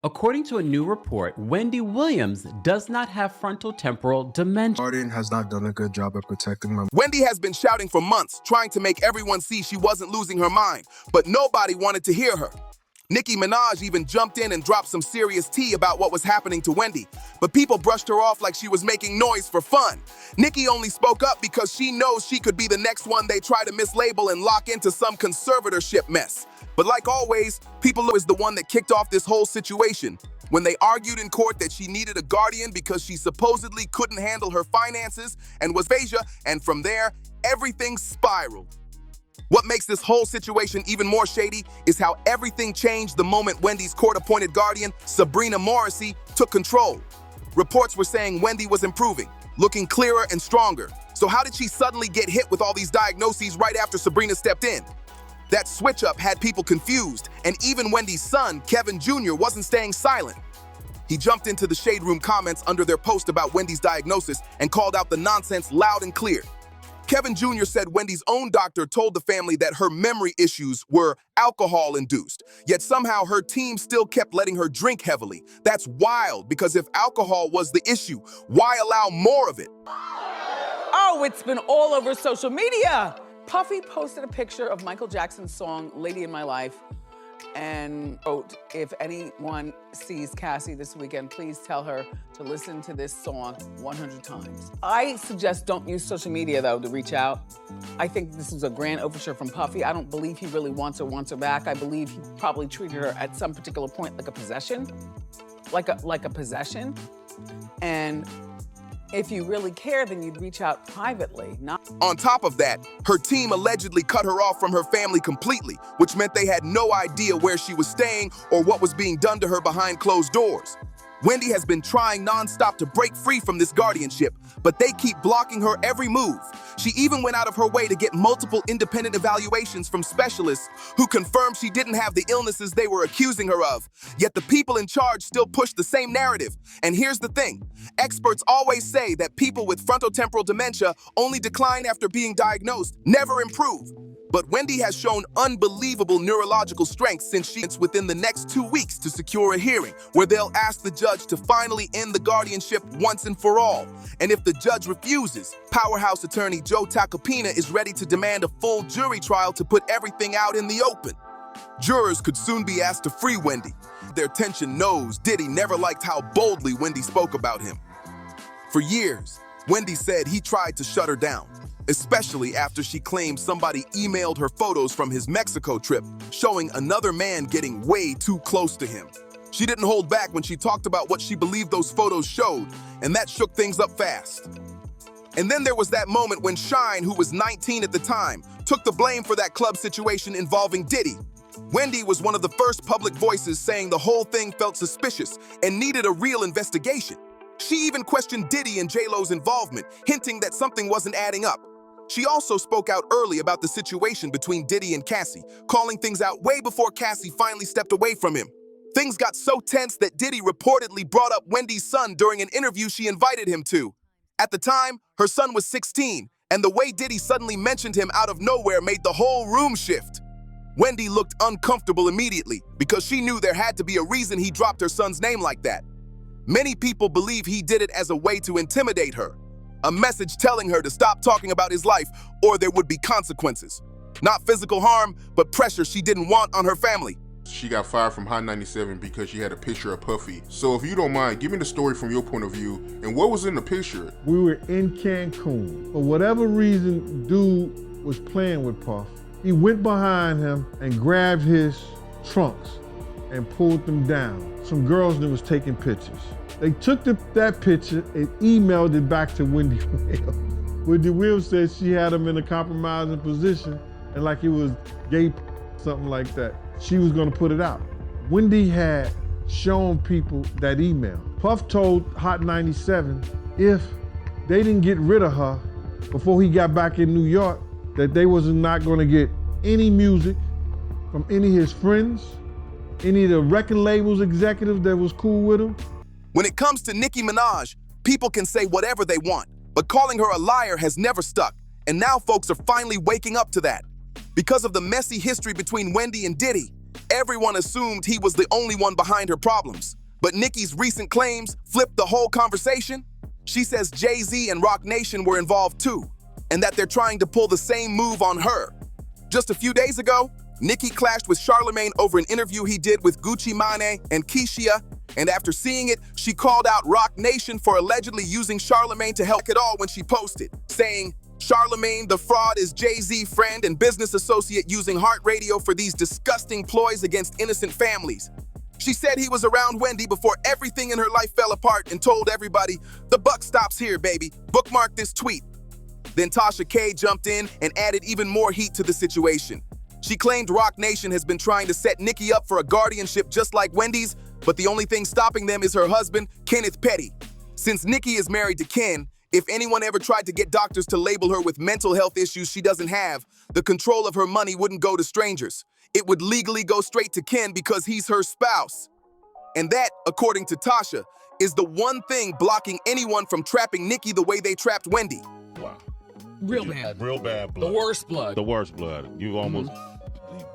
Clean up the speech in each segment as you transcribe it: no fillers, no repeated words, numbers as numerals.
According to a new report, Wendy Williams does not have frontotemporal dementia. Guardian has not done a good job at protecting my Wendy has been shouting for months, trying to make everyone see she wasn't losing her mind, but nobody wanted to hear her. Nicki Minaj even jumped in and dropped some serious tea about what was happening to Wendy, but people brushed her off like she was making noise for fun. Nicki only spoke up because she knows she could be the next one they try to mislabel and lock into some conservatorship mess. But like always, people is the one that kicked off this whole situation when they argued in court that she needed a guardian because she supposedly couldn't handle her finances and was aphasia, and from there, everything spiraled. What makes this whole situation even more shady is how everything changed the moment Wendy's court-appointed guardian, Sabrina Morrissey, took control. Reports were saying Wendy was improving, looking clearer and stronger. So how did she suddenly get hit with all these diagnoses right after Sabrina stepped in? That switch-up had people confused, and even Wendy's son, Kevin Jr., wasn't staying silent. He jumped into the Shade Room comments under their post about Wendy's diagnosis and called out the nonsense loud and clear. Kevin Jr. said Wendy's own doctor told the family that her memory issues were alcohol-induced, yet somehow her team still kept letting her drink heavily. That's wild, because if alcohol was the issue, why allow more of it? Oh, it's been all over social media. Puffy posted a picture of Michael Jackson's song, Lady in My Life, and wrote, if anyone sees Cassie this weekend, please tell her to listen to this song 100 times. I suggest don't use social media, though, to reach out. I think this is a grand overture from Puffy. I don't believe he really wants her back. I believe he probably treated her at some particular point like a possession, like a possession. And if you really care, then you'd reach out privately, not... On top of that, her team allegedly cut her off from her family completely, which meant they had no idea where she was staying or what was being done to her behind closed doors. Wendy has been trying nonstop to break free from this guardianship, but they keep blocking her every move. She even went out of her way to get multiple independent evaluations from specialists who confirmed she didn't have the illnesses they were accusing her of. Yet the people in charge still push the same narrative. And here's the thing. Experts always say that people with frontotemporal dementia only decline after being diagnosed, never improve. But Wendy has shown unbelievable neurological strength since she's within the next 2 weeks to secure a hearing where they'll ask the judge to finally end the guardianship once and for all. And if the judge refuses, powerhouse attorney Joe Tacopina is ready to demand a full jury trial to put everything out in the open. Jurors could soon be asked to free Wendy. Their attention knows Diddy never liked how boldly Wendy spoke about him. For years, Wendy said he tried to shut her down, especially after she claimed somebody emailed her photos from his Mexico trip, showing another man getting way too close to him. She didn't hold back when she talked about what she believed those photos showed, and that shook things up fast. And then there was that moment when Shine, who was 19 at the time, took the blame for that club situation involving Diddy. Wendy was one of the first public voices saying the whole thing felt suspicious and needed a real investigation. She even questioned Diddy and J-Lo's involvement, hinting that something wasn't adding up. She also spoke out early about the situation between Diddy and Cassie, calling things out way before Cassie finally stepped away from him. Things got so tense that Diddy reportedly brought up Wendy's son during an interview she invited him to. At the time, her son was 16, and the way Diddy suddenly mentioned him out of nowhere made the whole room shift. Wendy looked uncomfortable immediately because she knew there had to be a reason he dropped her son's name like that. Many people believe he did it as a way to intimidate her, a message telling her to stop talking about his life or there would be consequences. Not physical harm, but pressure she didn't want on her family. She got fired from Hot 97 because she had a picture of Puffy. So if you don't mind, give me the story from your point of view and what was in the picture? We were in Cancun. For whatever reason, dude was playing with Puff. He went behind him and grabbed his trunks and pulled them down. Some girls that was taking pictures. They took that picture and emailed it back to Wendy Williams. Wendy Williams said she had him in a compromising position and like he was gay, something like that. She was gonna put it out. Wendy had shown people that email. Puff told Hot 97 if they didn't get rid of her before he got back in New York, that they was not gonna get any music from any of his friends, any of the record labels executives that was cool with him. When it comes to Nicki Minaj, people can say whatever they want, but calling her a liar has never stuck, and now folks are finally waking up to that. Because of the messy history between Wendy and Diddy, Everyone assumed he was the only one behind her problems. But Nicki's recent claims flipped the whole conversation. She says Jay-Z and Roc Nation were involved too, and that they're trying to pull the same move on her. Just a few days ago, Nicki clashed with Charlemagne over an interview he did with Gucci Mane and Keisha, and after seeing it, she called out Roc Nation for allegedly using Charlemagne to help it all when she posted, saying, "Charlemagne the fraud is Jay-Z friend and business associate using heart radio for these disgusting ploys against innocent families." She said he was around Wendy before everything in her life fell apart and told everybody, "The buck stops here, baby. Bookmark this tweet." Then Tasha K jumped in and added even more heat to the situation. She claimed Roc Nation has been trying to set Nicki up for a guardianship just like Wendy's, but the only thing stopping them is her husband, Kenneth Petty. Since Nicki is married to Ken, if anyone ever tried to get doctors to label her with mental health issues she doesn't have, the control of her money wouldn't go to strangers. It would legally go straight to Ken because he's her spouse. And that, according to Tasha, is the one thing blocking anyone from trapping Nicki the way they trapped Wendy. Wow. Real bad. Real bad blood. The worst blood. The worst blood. You almost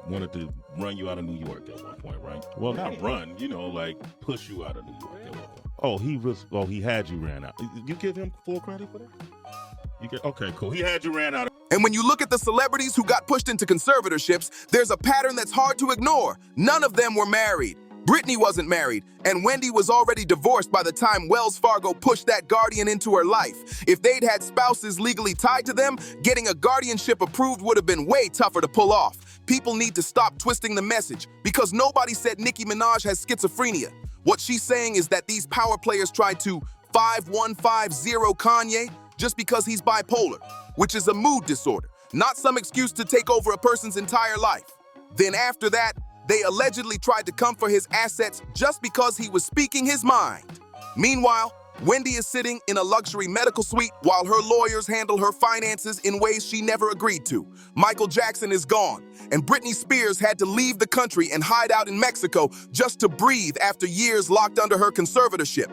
wanted to run you out of New York at one point, right? Well, not run, like push you out of New York at one point. He had you ran out. You give him full credit for that? Okay, cool. He had you ran out. And when you look at the celebrities who got pushed into conservatorships, there's a pattern that's hard to ignore. None of them were married. Britney wasn't married, and Wendy was already divorced by the time Wells Fargo pushed that guardian into her life. If they'd had spouses legally tied to them, getting a guardianship approved would have been way tougher to pull off. People need to stop twisting the message, because nobody said Nicki Minaj has schizophrenia. What she's saying is that these power players tried to 5150 Kanye just because he's bipolar, which is a mood disorder, not some excuse to take over a person's entire life. Then after that, they allegedly tried to come for his assets just because he was speaking his mind. Meanwhile, Wendy is sitting in a luxury medical suite while her lawyers handle her finances in ways she never agreed to. Michael Jackson is gone, and Britney Spears had to leave the country and hide out in Mexico just to breathe after years locked under her conservatorship.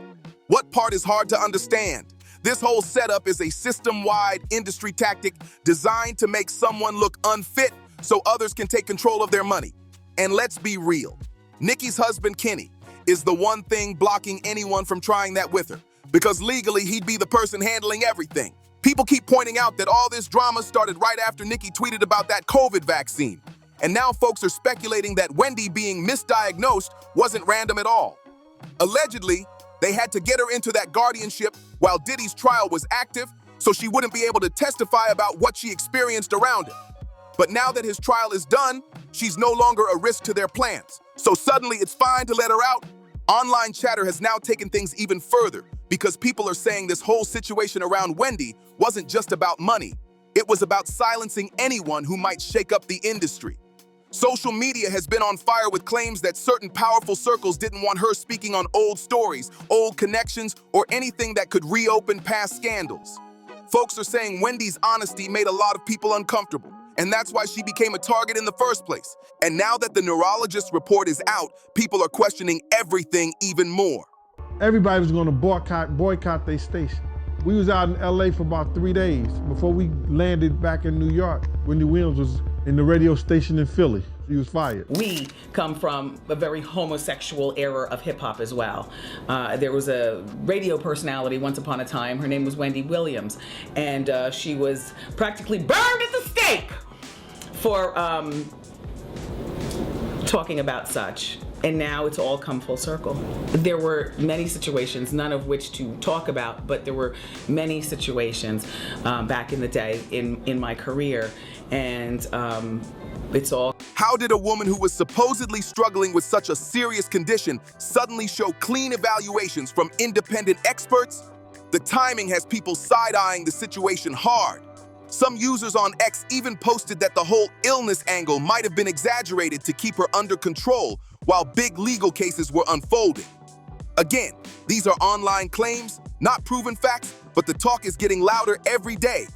What part is hard to understand? This whole setup is a system-wide industry tactic designed to make someone look unfit so others can take control of their money. And let's be real, Nicki's husband, Kenny, is the one thing blocking anyone from trying that with her, because legally he'd be the person handling everything. People keep pointing out that all this drama started right after Nicki tweeted about that COVID vaccine. And now folks are speculating that Wendy being misdiagnosed wasn't random at all. Allegedly, they had to get her into that guardianship while Diddy's trial was active, so she wouldn't be able to testify about what she experienced around it. But now that his trial is done, she's no longer a risk to their plans. So suddenly it's fine to let her out. Online chatter has now taken things even further because people are saying this whole situation around Wendy wasn't just about money. It was about silencing anyone who might shake up the industry. Social media has been on fire with claims that certain powerful circles didn't want her speaking on old stories, old connections, or anything that could reopen past scandals. Folks are saying Wendy's honesty made a lot of people uncomfortable, and that's why she became a target in the first place. And now that the neurologist report is out, people are questioning everything even more. Everybody was gonna boycott their station. We was out in LA for about 3 days before we landed back in New York. Wendy Williams was in the radio station in Philly. She was fired. We come from a very homosexual era of hip hop as well. There was a radio personality once upon a time. Her name was Wendy Williams, and she was practically burned at the stake for talking about such. And now it's all come full circle. There were many situations, none of which to talk about, but there were many situations back in the day in my career, and it's all. How did a woman who was supposedly struggling with such a serious condition suddenly show clean evaluations from independent experts? The timing has people side-eyeing the situation hard. Some users on X even posted that the whole illness angle might have been exaggerated to keep her under control while big legal cases were unfolding. Again, these are online claims, not proven facts, but the talk is getting louder every day.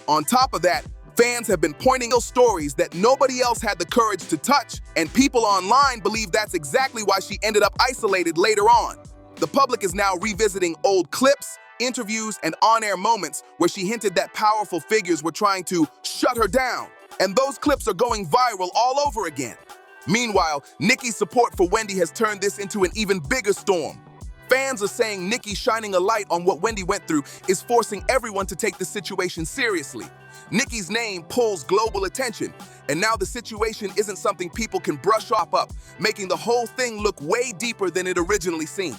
On top of that, fans have been pointing out stories that nobody else had the courage to touch, and people online believe that's exactly why she ended up isolated later on. The public is now revisiting old clips, interviews, and on-air moments where she hinted that powerful figures were trying to shut her down. And those clips are going viral all over again. Meanwhile, Nicki's support for Wendy has turned this into an even bigger storm. Fans are saying Nicki shining a light on what Wendy went through is forcing everyone to take the situation seriously. Nicki's name pulls global attention, and now the situation isn't something people can brush off up, making the whole thing look way deeper than it originally seemed.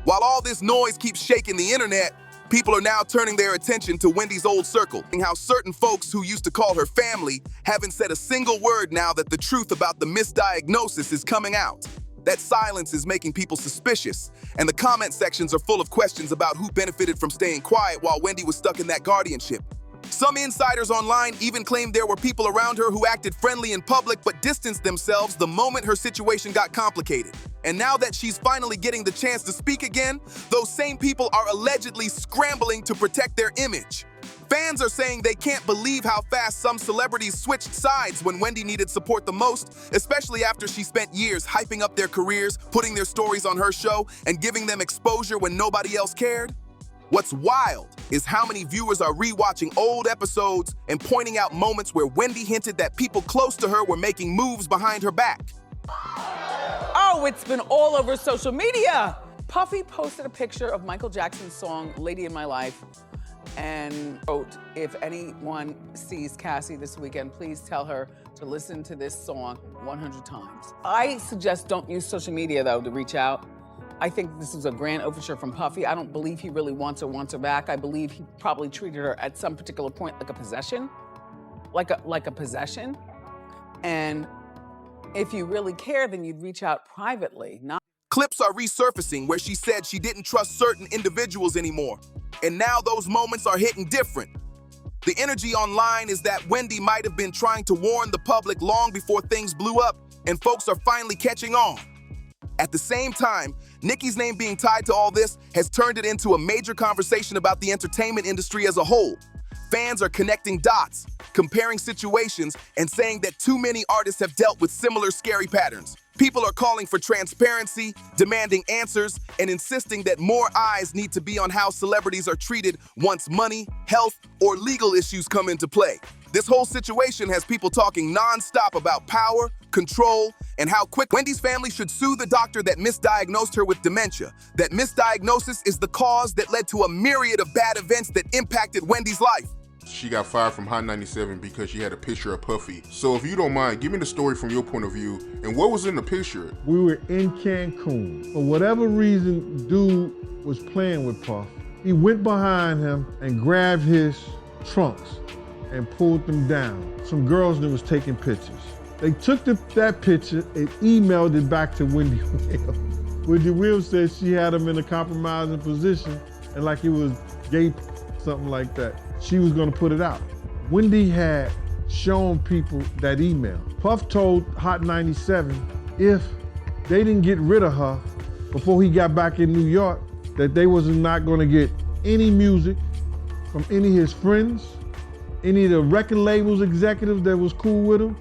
While all this noise keeps shaking the internet, people are now turning their attention to Wendy's old circle, and how certain folks who used to call her family haven't said a single word now that the truth about the misdiagnosis is coming out. That silence is making people suspicious, and the comment sections are full of questions about who benefited from staying quiet while Wendy was stuck in that guardianship. Some insiders online even claimed there were people around her who acted friendly in public but distanced themselves the moment her situation got complicated. And now that she's finally getting the chance to speak again, those same people are allegedly scrambling to protect their image. Fans are saying they can't believe how fast some celebrities switched sides when Wendy needed support the most, especially after she spent years hyping up their careers, putting their stories on her show, and giving them exposure when nobody else cared. What's wild is how many viewers are rewatching old episodes and pointing out moments where Wendy hinted that people close to her were making moves behind her back. Oh, it's been all over social media. Puffy posted a picture of Michael Jackson's song, Lady in My Life, and wrote, if anyone sees Cassie this weekend, please tell her to listen to this song 100 times. I suggest don't use social media, though, to reach out. I think this is a grand overture from Puffy. I don't believe he really wants her back. I believe he probably treated her at some particular point like a possession, like a possession. And if you really care, then you'd reach out privately, not. Clips are resurfacing where she said she didn't trust certain individuals anymore. And now those moments are hitting different. The energy online is that Wendy might have been trying to warn the public long before things blew up, and folks are finally catching on. At the same time, Nicki's name being tied to all this has turned it into a major conversation about the entertainment industry as a whole. Fans are connecting dots, comparing situations, and saying that too many artists have dealt with similar scary patterns. People are calling for transparency, demanding answers, and insisting that more eyes need to be on how celebrities are treated once money, health, or legal issues come into play. This whole situation has people talking non-stop about power, control, and how quick Wendy's family should sue the doctor that misdiagnosed her with dementia. That misdiagnosis is the cause that led to a myriad of bad events that impacted Wendy's life. She got fired from Hot 97 because she had a picture of Puffy. So if you don't mind, give me the story from your point of view and what was in the picture. We were in Cancun. For whatever reason, dude was playing with Puff. He went behind him and grabbed his trunks and pulled them down. Some girls that was taking pictures. They took that picture and emailed it back to Wendy Williams. Wendy Williams said she had him in a compromising position and like he was gay, something like that. She was gonna put it out. Wendy had shown people that email. Puff told Hot 97 if they didn't get rid of her before he got back in New York, that they was not gonna get any music from any of his friends, any of the record labels executives that was cool with him,